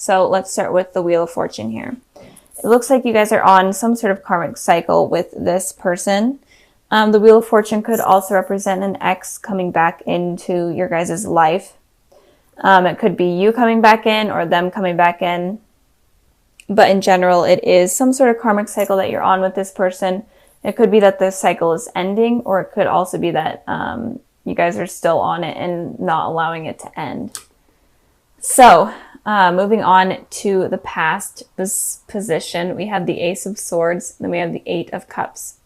So let's start with the Wheel of Fortune here. It looks like you guys are on some sort of karmic cycle with this person. The Wheel of Fortune could also represent an ex coming back into your guys' life. It could be you coming back in or them coming back in. But in general, it is some sort of karmic cycle that you're on with this person. It could be that this cycle is ending, or it could also be that you guys are still on it and not allowing it to end. So, moving on to the past position, we have the Ace of Swords, then we have the Eight of Cups.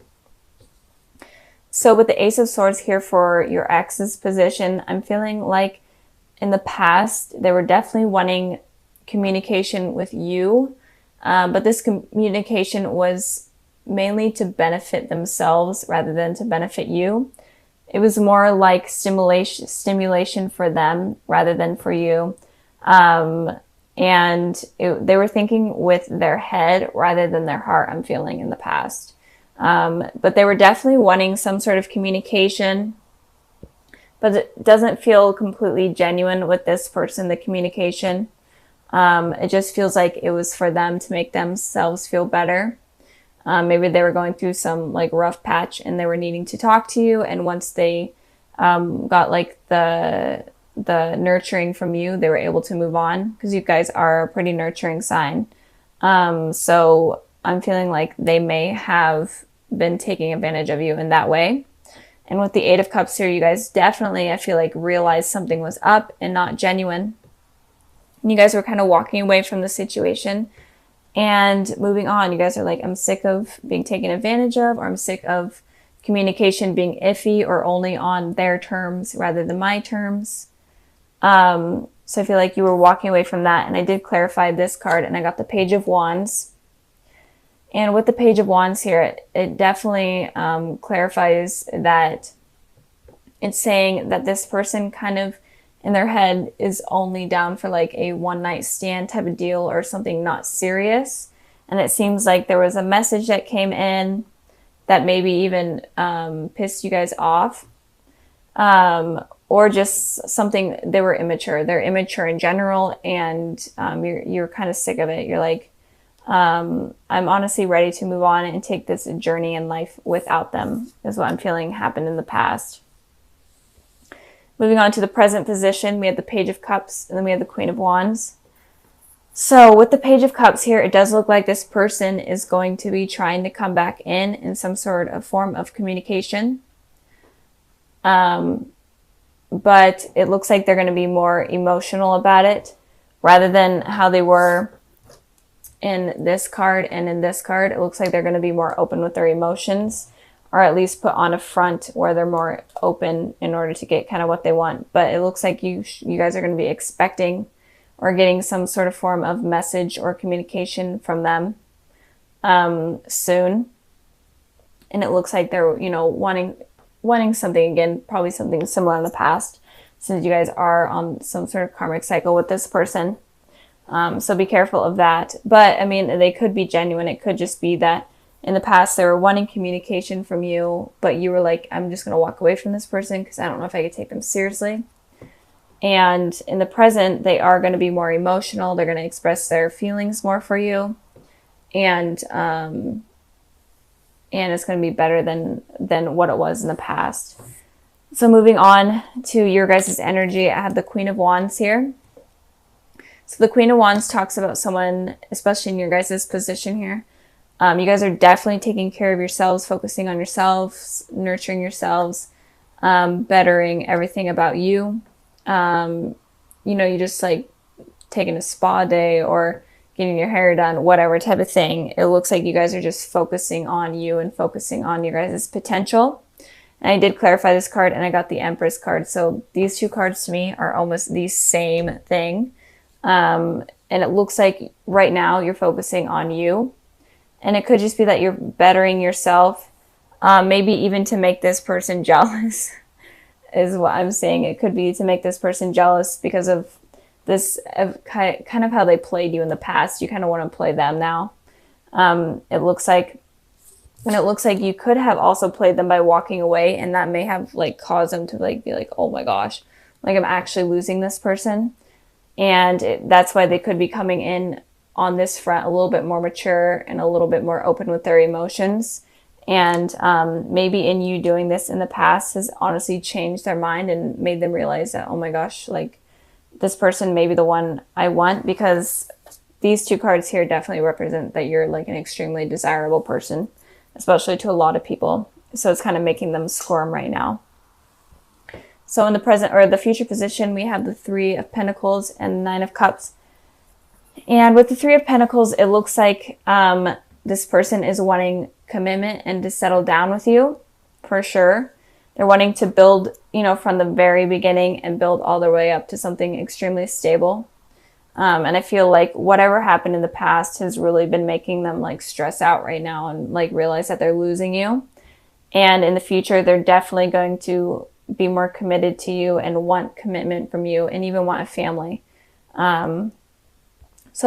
So with the Ace of Swords here for your ex's position, I'm feeling like in the past, they were definitely wanting communication with you, but this communication was mainly to benefit themselves rather than to benefit you. It was more like stimulation for them rather than for you. They were thinking with their head rather than their heart, I'm feeling in the past. But they were definitely wanting some sort of communication, but it doesn't feel completely genuine with this person, the communication. It just feels like it was for them to make themselves feel better. Maybe they were going through some like rough patch and they were needing to talk to you. And once they got like the nurturing from you, they were able to move on because you guys are a pretty nurturing sign. So I'm feeling like they may have been taking advantage of you in that way. And with the Eight of Cups here, you guys definitely, I feel like, realized something was up and not genuine. And you guys were kind of walking away from the situation and moving on. You guys are like, I'm sick of being taken advantage of, or I'm sick of communication being iffy or only on their terms rather than my terms. So I feel like you were walking away from that. And I did clarify this card and I got the Page of Wands. And with the Page of Wands here, it definitely clarifies that it's saying that this person kind of in their head is only down for like a one-night stand type of deal or something not serious. And it seems like there was a message that came in that maybe even pissed you guys off. Or just something, they were immature. They're immature in general, and you're kind of sick of it. You're like, I'm honestly ready to move on and take this journey in life without them, is what I'm feeling happened in the past. Moving on to the present position, we have the Page of Cups, and then we have the Queen of Wands. So with the Page of Cups here, it does look like this person is going to be trying to come back in some sort of form of communication. But it looks like they're going to be more emotional about it rather than how they were in this card and in this card. It looks like they're going to be more open with their emotions, or at least put on a front where they're more open in order to get kind of what they want. But it looks like you guys are going to be expecting or getting some sort of form of message or communication from them soon. And it looks like they're, wanting something again, probably something similar in the past, since you guys are on some sort of karmic cycle with this person. So be careful of that. But I mean, they could be genuine. It could just be that in the past they were wanting communication from you, but you were like, I'm just going to walk away from this person because I don't know if I could take them seriously. And in the present, they are going to be more emotional. They're going to express their feelings more for you. And it's going to be better than what it was in the past. So moving on to your guys' energy, I have the Queen of Wands here. So the Queen of Wands talks about someone, especially in your guys' position here. You guys are definitely taking care of yourselves, focusing on yourselves, nurturing yourselves, bettering everything about you. You just like taking a spa day or getting your hair done, whatever type of thing. It looks like you guys are just focusing on you and focusing on your guys' potential. And I did clarify this card and I got the Empress card. So these two cards to me are almost the same thing. And it looks like right now you're focusing on you. And it could just be that you're bettering yourself, maybe even to make this person jealous is what I'm saying. It could be to make this person jealous because of this kind of how they played you in the past. You kind of want to play them now. It looks like you could have also played them by walking away, and that may have like caused them to like be like, oh my gosh, like I'm actually losing this person. And that's why they could be coming in on this front a little bit more mature and a little bit more open with their emotions. And maybe in you doing this in the past has honestly changed their mind and made them realize that, oh my gosh, like this person may be the one I want, because these two cards here definitely represent that you're like an extremely desirable person, especially to a lot of people. So it's kind of making them squirm right now. So in the present or the future position, we have the Three of Pentacles and the Nine of Cups. And with the Three of Pentacles, it looks like this person is wanting commitment and to settle down with you, for sure. They're wanting to build, you know, from the very beginning and build all the way up to something extremely stable. And I feel like whatever happened in the past has really been making them like stress out right now and like realize that they're losing you. And in the future, they're definitely going to be more committed to you and want commitment from you and even want a family. So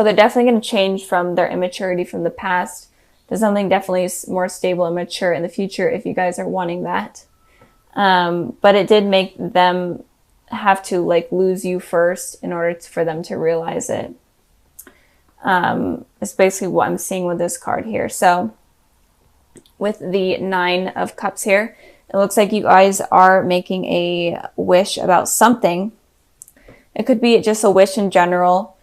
they're definitely going to change from their immaturity from the past to something definitely more stable and mature in the future if you guys are wanting that. But it did make them have to like lose you first in order for them to realize it. It's basically what I'm seeing with this card here. So with the Nine of Cups here, it looks like you guys are making a wish about something. It could be just a wish in general,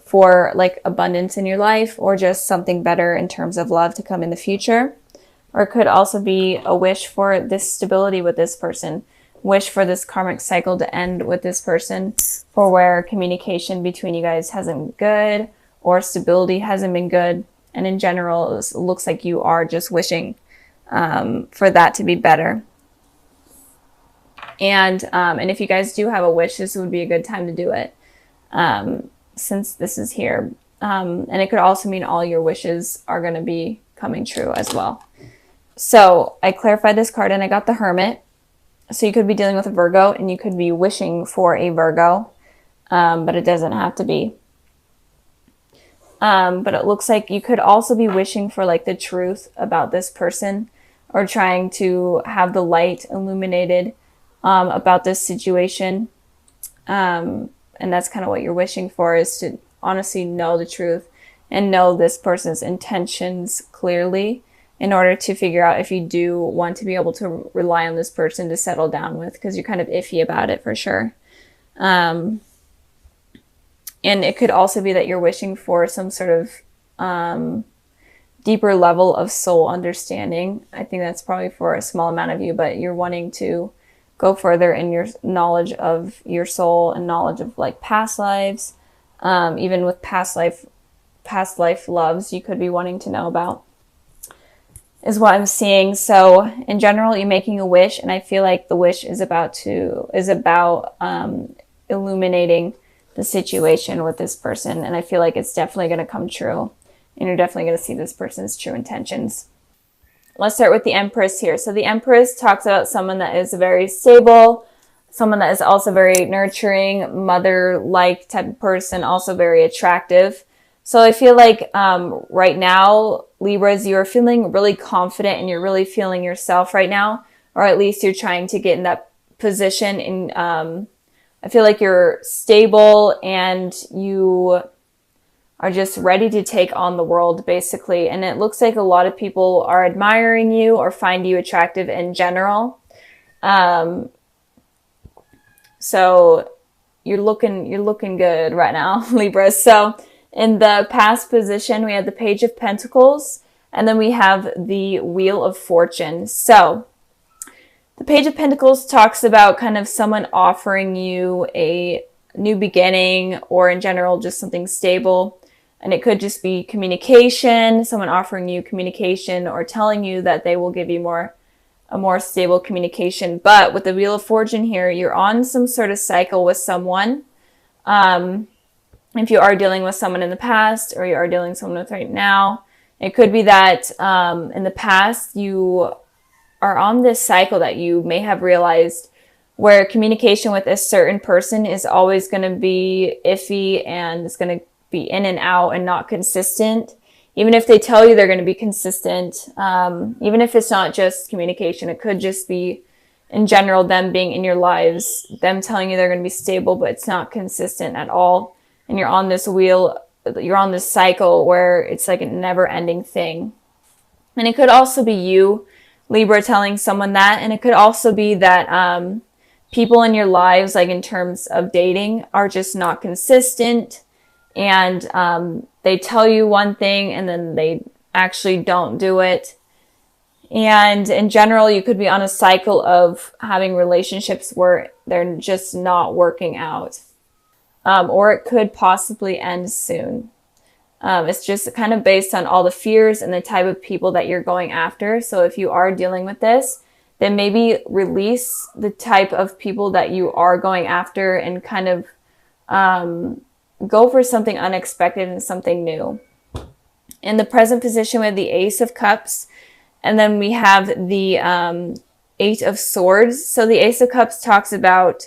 for like abundance in your life, or just something better in terms of love to come in the future. Or it could also be a wish for this stability with this person, wish for this karmic cycle to end with this person, for where communication between you guys hasn't been good or stability hasn't been good. And in general, it looks like you are just wishing for that to be better. And if you guys do have a wish, this would be a good time to do it, since this is here. And it could also mean all your wishes are going to be coming true as well. So I clarified this card and I got the Hermit. So you could be dealing with a Virgo and you could be wishing for a Virgo, but it doesn't have to be. But it looks like you could also be wishing for like the truth about this person, or trying to have the light illuminated about this situation. And that's kind of what you're wishing for, is to honestly know the truth and know this person's intentions clearly in order to figure out if you do want to be able to rely on this person to settle down with, because you're kind of iffy about it for sure. And it could also be that you're wishing for some sort of deeper level of soul understanding. I think that's probably for a small amount of you, but you're wanting to go further in your knowledge of your soul and knowledge of like past lives, even with past life loves you could be wanting to know about, is what I'm seeing. So in general, you're making a wish, and I feel like the wish is about illuminating the situation with this person, and I feel like it's definitely going to come true, and you're definitely going to see this person's true intentions. Let's start with the Empress here. So the Empress talks about someone that is very stable, someone that is also very nurturing, mother-like type of person, also very attractive. So I feel like right now, Libras, you're feeling really confident and you're really feeling yourself right now, or at least you're trying to get in that position. And I feel like you're stable and you are just ready to take on the world, basically. And it looks like a lot of people are admiring you or find you attractive in general. So you're looking good right now, Libra. So in the past position, we have the Page of Pentacles, and then we have the Wheel of Fortune. So the Page of Pentacles talks about kind of someone offering you a new beginning, or in general, just something stable. And it could just be communication, someone offering you communication or telling you that they will give you a more stable communication. But with the Wheel of Fortune here, you're on some sort of cycle with someone. If you are dealing with someone in the past, or you are dealing with someone with right now, it could be that in the past you are on this cycle that you may have realized, where communication with a certain person is always going to be iffy, and it's going to be in and out and not consistent. Even if they tell you they're going to be consistent, even if it's not just communication, it could just be in general, them being in your lives, them telling you they're going to be stable, but it's not consistent at all. And you're on this wheel, you're on this cycle where it's like a never ending thing. And it could also be you, Libra, telling someone that. And it could also be that people in your lives, like in terms of dating, are just not consistent. And they tell you one thing and then they actually don't do it. And in general, you could be on a cycle of having relationships where they're just not working out. Or it could possibly end soon. It's just kind of based on all the fears and the type of people that you're going after. So if you are dealing with this, then maybe release the type of people that you are going after and kind of go for something unexpected and something new. In the present position with the Ace of Cups, and then we have the 8 of Swords. So the Ace of Cups talks about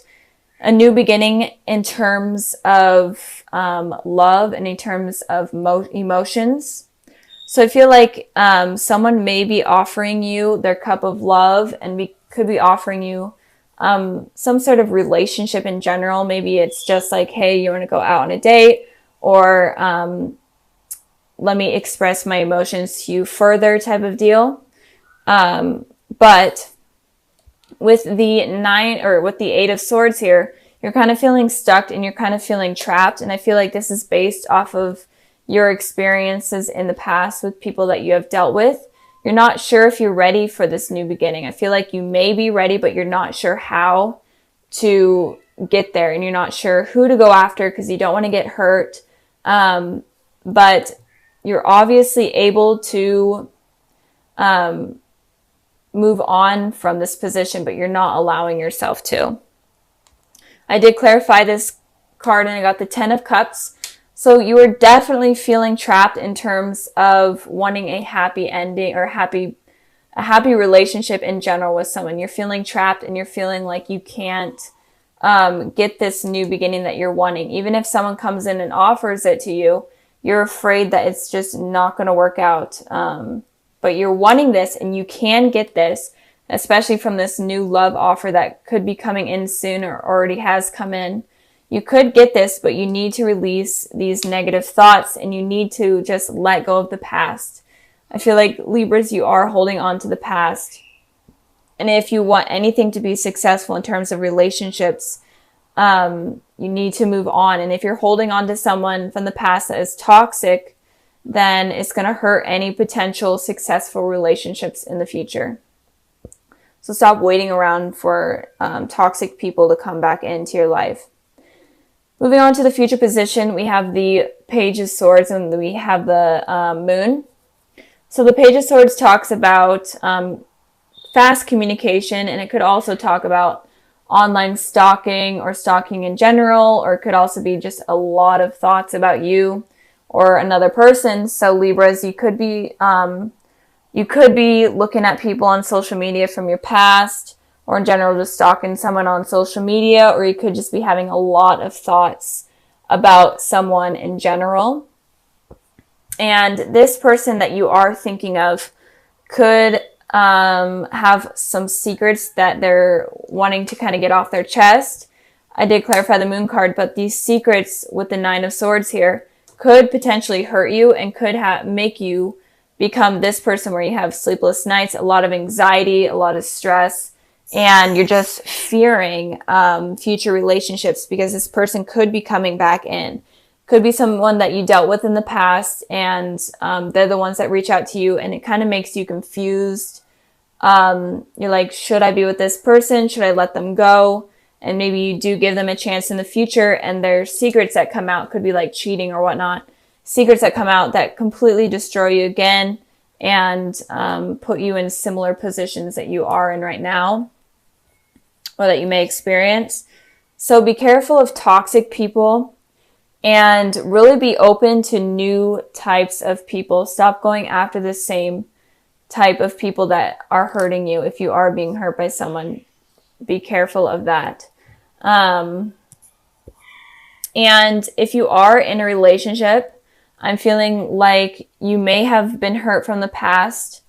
a new beginning in terms of love and in terms of emotions. So I feel like someone may be offering you their cup of love and could be offering you some sort of relationship in general. Maybe it's just like, hey, you want to go out on a date, or let me express my emotions to you further type of deal. But with the 8 of Swords here, you're kind of feeling stuck and you're kind of feeling trapped. And I feel like this is based off of your experiences in the past with people that you have dealt with. You're not sure if you're ready for this new beginning. I feel like you may be ready, but you're not sure how to get there. And you're not sure who to go after because you don't want to get hurt. But you're obviously able to move on from this position, but you're not allowing yourself to. I did clarify this card and I got the 10 of Cups. So you are definitely feeling trapped in terms of wanting a happy ending or a happy relationship in general with someone. You're feeling trapped and you're feeling like you can't get this new beginning that you're wanting. Even if someone comes in and offers it to you, you're afraid that it's just not going to work out. But you're wanting this and you can get this, especially from this new love offer that could be coming in soon or already has come in. You could get this, but you need to release these negative thoughts and you need to just let go of the past. I feel like Libras, you are holding on to the past. And if you want anything to be successful in terms of relationships, you need to move on. And if you're holding on to someone from the past that is toxic, then it's going to hurt any potential successful relationships in the future. So stop waiting around for toxic people to come back into your life. Moving on to the future position, we have the Page of Swords and we have the Moon. So the Page of Swords talks about fast communication, and it could also talk about online stalking or stalking in general, or it could also be just a lot of thoughts about you or another person. So Libras, you could be looking at people on social media from your past, or in general just stalking someone on social media, or you could just be having a lot of thoughts about someone in general. And this person that you are thinking of could have some secrets that they're wanting to kind of get off their chest. I did clarify the Moon card, but these secrets with the 9 of Swords here could potentially hurt you and could make you become this person where you have sleepless nights, a lot of anxiety, a lot of stress, and you're just fearing future relationships because this person could be coming back in. Could be someone that you dealt with in the past, and they're the ones that reach out to you, and it kind of makes you confused. You're like, should I be with this person? Should I let them go? And maybe you do give them a chance in the future, and there's secrets that come out, could be like cheating or whatnot. Secrets that come out that completely destroy you again and put you in similar positions that you are in right now or that you may experience. So be careful of toxic people and really be open to new types of people. Stop going after the same type of people that are hurting you. If you are being hurt by someone, be careful of that. And if you are in a relationship, I'm feeling like you may have been hurt from the past.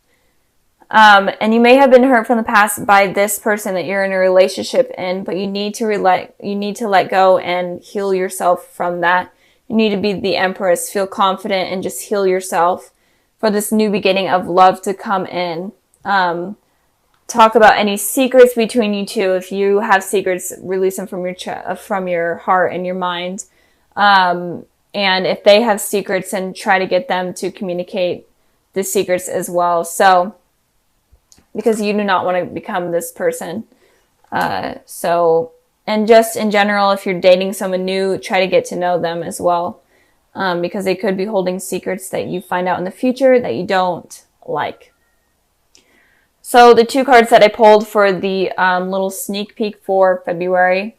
And you may have been hurt from the past by this person that you're in a relationship in, but you need to let go and heal yourself from that. You need to be the Empress, feel confident, and just heal yourself for this new beginning of love to come in. Talk about any secrets between you two. If you have secrets, release them from your heart and your mind. And if they have secrets, and try to get them to communicate the secrets as well. So, because you do not want to become this person. And just in general, if you're dating someone new, try to get to know them as well. Because they could be holding secrets that you find out in the future that you don't like. So the 2 cards that I pulled for the little sneak peek for February,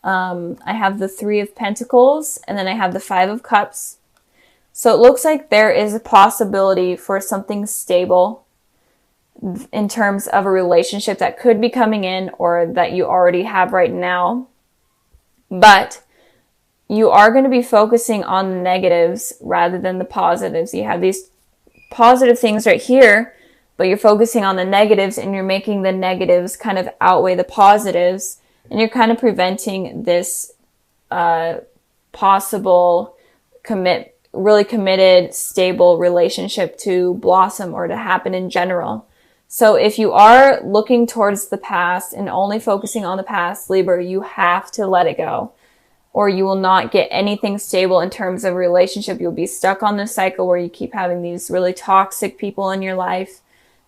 I have the 3 of Pentacles, and then I have the 5 of Cups. So it looks like there is a possibility for something stable in terms of a relationship that could be coming in, or that you already have right now. But you are going to be focusing on the negatives rather than the positives. You have these positive things right here, but you're focusing on the negatives, and you're making the negatives kind of outweigh the positives, and you're kind of preventing this possible really committed, stable relationship to blossom or to happen in general. So if you are looking towards the past and only focusing on the past, Libra, you have to let it go, or you will not get anything stable in terms of relationship. You'll be stuck on this cycle where you keep having these really toxic people in your life,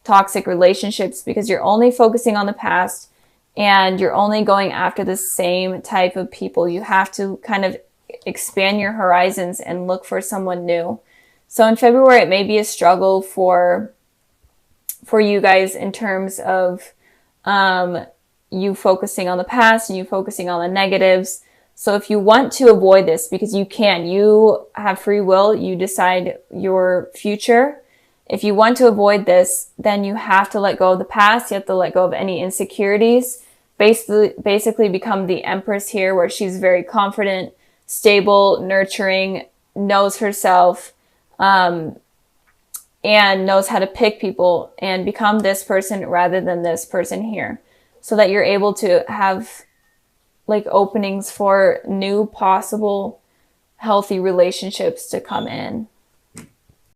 toxic relationships, because you're only focusing on the past and you're only going after the same type of people. You have to kind of expand your horizons and look for someone new. So in February, it may be a struggle for you guys in terms of you focusing on the past and you focusing on the negatives. So if you want to avoid this, because you have free will, you decide your future. If you want to avoid this, then you have to let go of the past. You have to let go of any insecurities. Basically become the Empress here, where she's very confident, stable, nurturing, knows herself, and knows how to pick people, and become this person rather than this person here, so that you're able to have like openings for new possible healthy relationships to come in.